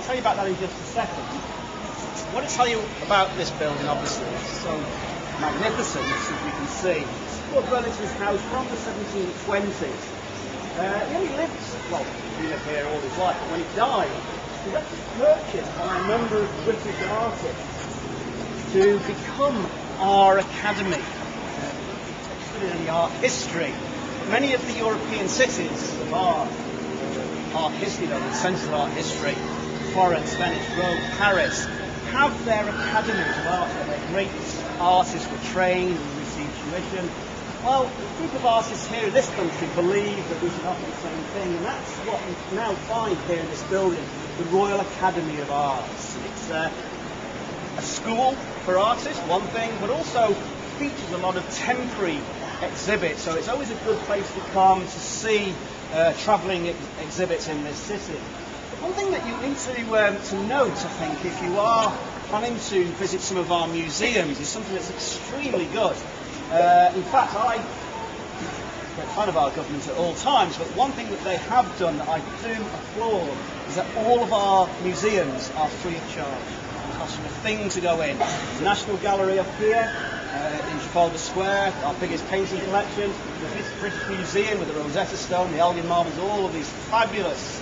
tell you about that in just a second. I want to tell you about this building, obviously. It's so magnificent, as you can see. It's Lord Burlington's house from the 1720s. He only lived, well, he lived here all his life, but when he died, he was actually purchased by a number of British artists to become our academy, in the art history. Many of the European cities of art history, though, the centres of art history, Florence, Venice, Rome, Paris, have their academies of art where their great artists were trained and received tuition. Well, a group of artists here in this country believe that we should offer the same thing, and that's what we now find here in this building, the Royal Academy of Arts. It's a school for artists, one thing, but also features a lot of temporary exhibits, so it's always a good place to come to see travelling exhibits in this city. But one thing that you need to note, I think, if you are planning to visit some of our museums, is something that's extremely good. In fact, I'm a fan of our government at all times, but one thing that they have done that I do applaud is that all of our museums are free of charge. It costs you a thing to go in. The National Gallery up here, in Trafalgar Square, our biggest painting collection, the British Museum with the Rosetta Stone, the Elgin Marbles, all of these fabulous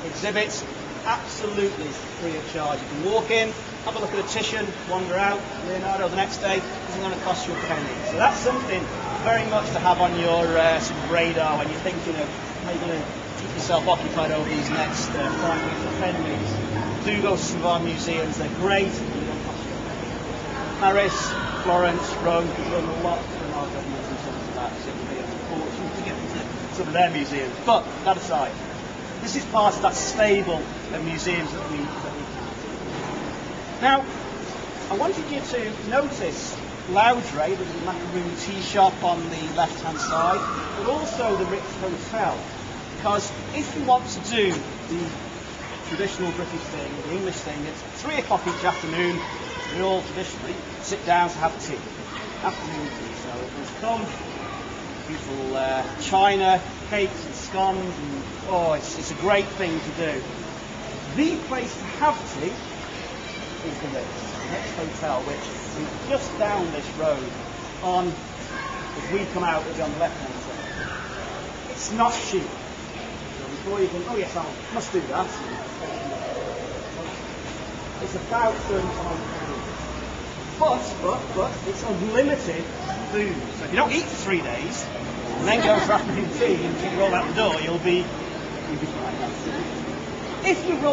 exhibits, absolutely free of charge. You can walk in, have a look at a Titian, wander out, Leonardo the next day, isn't going to cost you a penny. So that's something very much to have on your sort of radar when you're thinking of how you're going to keep yourself occupied over these next 5 weeks or 10 weeks. Do go to some of our museums, they're great, they don't cost you a penny. Paris, Florence, Rome, we've done a lot from our government in terms of that, so it would be unfortunate to get into some of their museums. But that aside, this is part of that stable of museums that we have. Now, I wanted you to notice Loudray, the macaroon tea shop on the left-hand side, but also the Ritz Hotel, because if you want to do the traditional British thing, the English thing, it's 3 o'clock each afternoon. We all traditionally sit down to have tea, afternoon tea. So it come beautiful china, cakes and scones, and oh, it's a great thing to do. The place to have tea is the Ritz Hotel, which is just down this road. As we come out, it'll be on the left-hand side. It's not cheap. So before you think, oh yes, I must do that. It's about £35. But it's unlimited food. So if you don't eat for 3 days, and then go for afternoon tea and roll out the door, you'll be fine. If you roll